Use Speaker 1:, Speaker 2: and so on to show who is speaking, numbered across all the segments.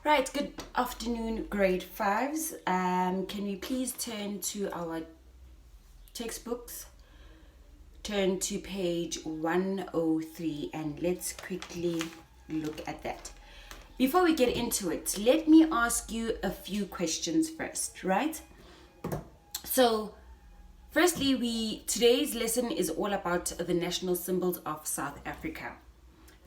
Speaker 1: Right, good afternoon, grade fives. Can we please turn to our textbooks? Turn to page 103 and let's quickly look at that. Before we get into it, let me ask you a few questions first, right? So, firstly, today's lesson is all about the national symbols of South Africa.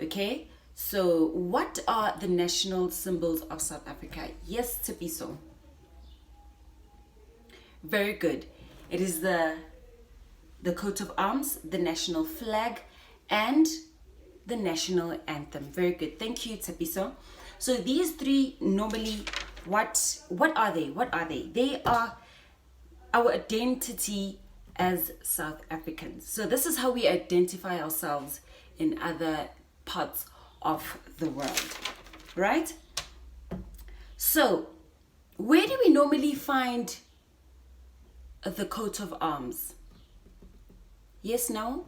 Speaker 1: Okay? So, what are the national symbols of South Africa? Yes, Tsepiso. Very good. It is the coat of arms, the national flag, and the national anthem. Very good. Thank you, Tsepiso. So these three normally, what are they? What are they? They are our identity as South Africans. So this is how we identify ourselves in other parts of the world, right? So where do we normally find the coat of arms? Yes, no?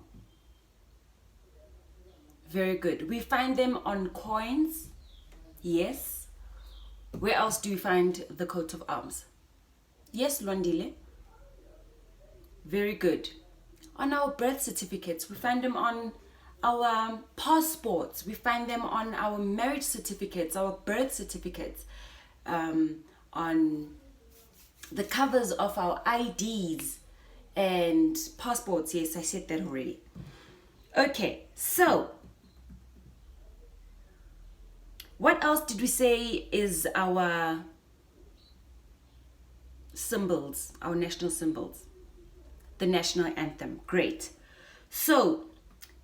Speaker 1: Very good. We find them on coins. Yes. Where else do we find the coat of arms? Yes, Lwandile. Very good. On our birth certificates, we find them on our passports, we find them on our marriage certificates, our birth certificates, on the covers of our IDs and passports. Yes, I said that already. Okay, so what else did we say is our symbols, our national symbols? The national anthem. Great. So,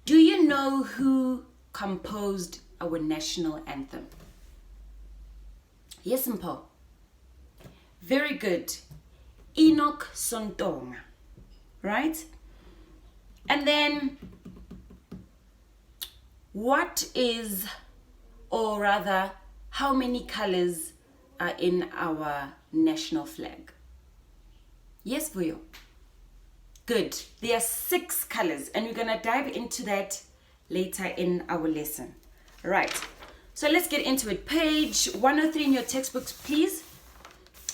Speaker 1: do you know who composed our national anthem? Yes, Mpo. Very good. Enoch Sontonga. Right? And then, what is, or rather, how many colors are in our national flag? Yes, Vuyo. Good. There are 6 colors and we're going to dive into that later in our lesson. Right. So let's get into it. Page 103 in your textbooks, please.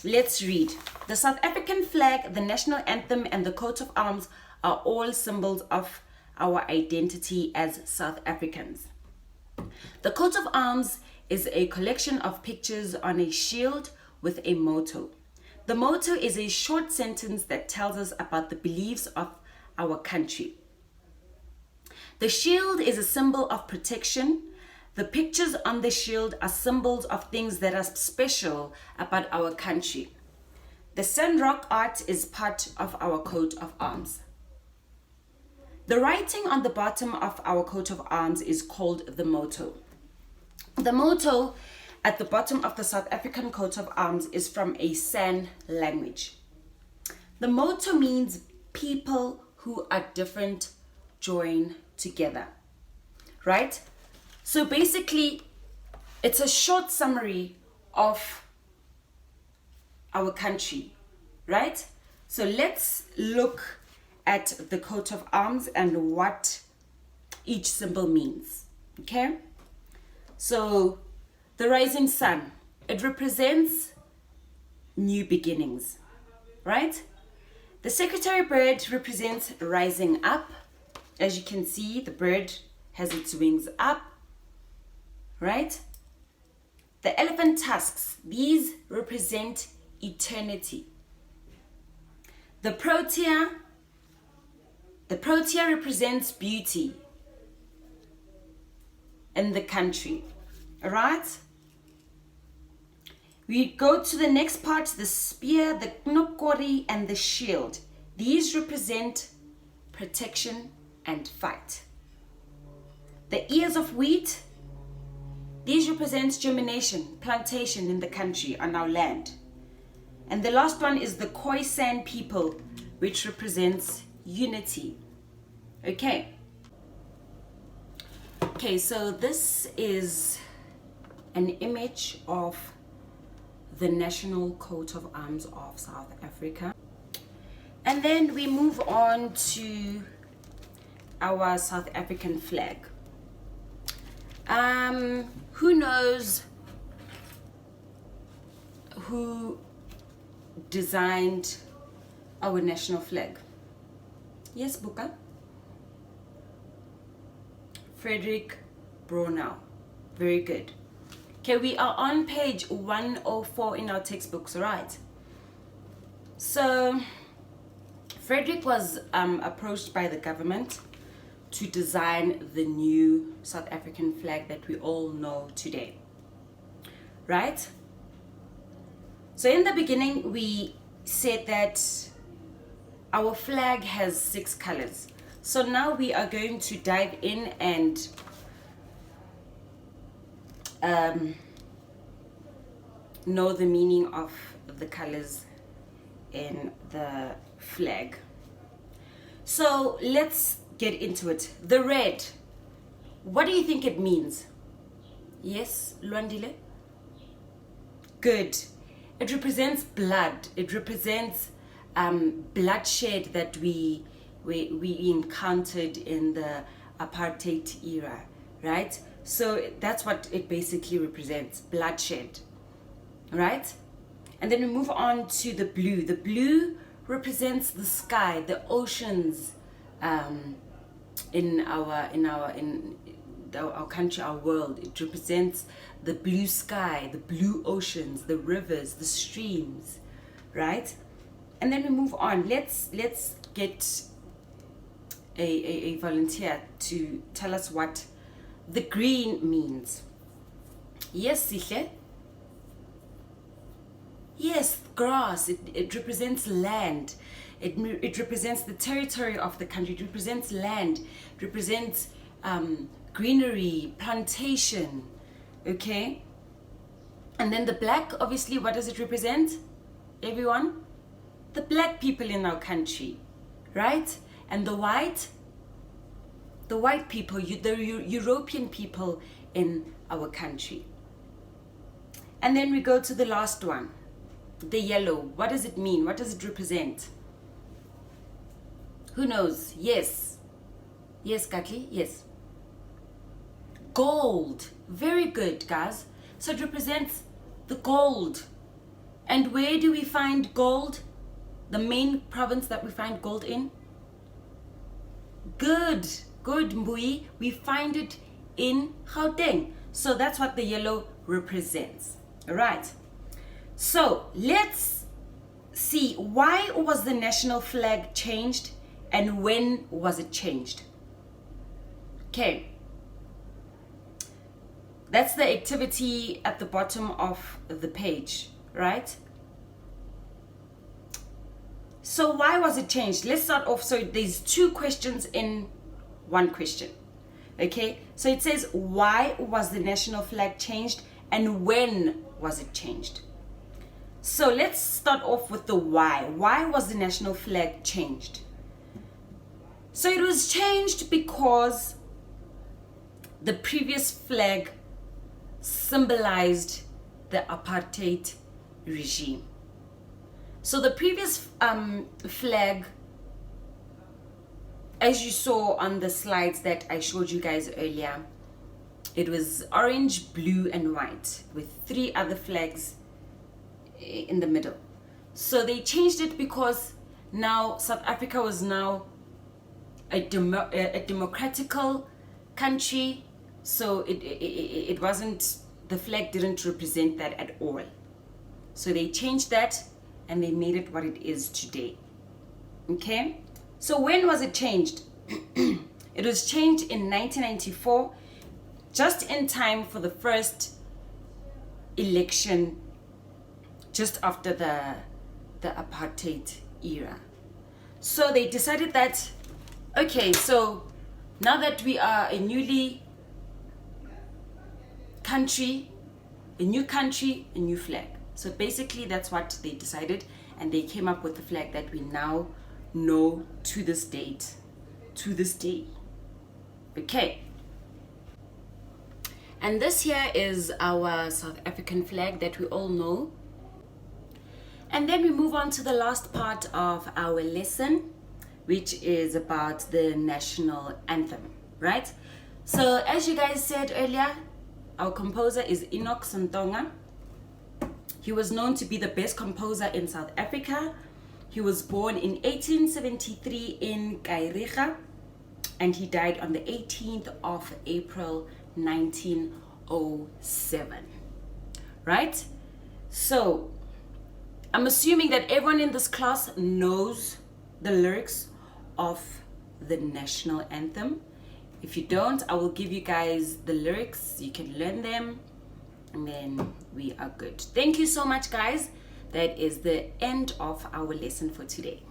Speaker 1: Let's read. The South African flag, the national anthem, and the coat of arms are all symbols of our identity as South Africans. The coat of arms is a collection of pictures on a shield with a motto. The motto is a short sentence that tells us about the beliefs of our country. The shield is a symbol of protection. The pictures on the shield are symbols of things that are special about our country. The sunrock art is part of our coat of arms. The writing on the bottom of our coat of arms is called the motto. The motto at the bottom of the South African coat of arms is from a San language. The motto means people who are different join together, right? So basically, it's a short summary of our country, right? So let's look at the coat of arms and what each symbol means, okay? So the rising sun, it represents new beginnings, right? The secretary bird represents rising up. As you can see, the bird has its wings up, right? The elephant tusks, these represent eternity. The protea represents beauty in the country, all right? We go to the next part, the spear, the knokori, and the shield. These represent protection and fight. The ears of wheat, these represent germination, plantation in the country, on our land. And the last one is the Khoisan people, which represents unity. Okay. Okay, so this is an image of the national coat of arms of South Africa. And then we move on to our South African flag. Who knows who designed our national flag? Yes, Buka? Frederick Brownell. Very good. Okay, we are on page 104 in our textbooks, right? So, Frederick was approached by the government to design the new South African flag that we all know today, right? So in the beginning, we said that our flag has 6 colors. So now we are going to dive in and know the meaning of the colors in the flag. So let's get into it. The red, what do you think it means? Yes, Luandile? Good. It represents blood. It represents bloodshed that we encountered in the apartheid era, right? So that's what it basically represents, bloodshed, right? And then we move on to the blue. The blue represents the sky, the oceans, in our country, our world. It represents the blue sky, the blue oceans, the rivers, the streams, right? And then we move on. Let's get a volunteer to tell us what the green means. Yes, Sihle? Yes, grass. It represents land. It represents the territory of the country. It represents land. It represents greenery, plantation. Okay? And then the black, obviously, what does it represent? Everyone? The black people in our country, right? And the white people, the European people in our country. And then we go to the last one, the yellow. What does it mean? What does it represent? Who knows? Yes. Yes, Katli? Yes. Gold. Very good, guys. So it represents the gold. And where do we find gold? The main province that we find gold in? Good, Mbui. We find it in Gauteng. So that's what the yellow represents. All right. So let's see, why was the national flag changed and when was it changed? Okay. That's the activity at the bottom of the page, right? So why was it changed? Let's start off. So there's 2 questions in 1 question. Okay, so it says, why was the national flag changed and when was it changed? So let's start off with the why. Why was the national flag changed? So it was changed because the previous flag symbolized the apartheid regime. So the previous flag, as you saw on the slides that I showed you guys earlier, it was orange, blue, and white with 3 other flags in the middle. So they changed it because now South Africa was now a democratical country. So it wasn't, the flag didn't represent that at all. So they changed that and they made it what it is today. Okay? So when was it changed? It was changed in 1994, just in time for the first election, just after the apartheid era. So they decided that, okay, so now that we are a new country, a new flag. So basically that's what they decided, and they came up with the flag that we now know to this day. Okay. And this here is our South African flag that we all know. And then we move on to the last part of our lesson, which is about the national anthem, right? So as you guys said earlier, our composer is Enoch Santonga. He was known to be the best composer in South Africa. He was born in 1873 in Kairiga, and he died on the 18th of April 1907. Right? So I'm assuming that everyone in this class knows the lyrics of the national anthem. If you don't, I will give you guys the lyrics. You can learn them, and then we are good. Thank you so much, guys. That is the end of our lesson for today.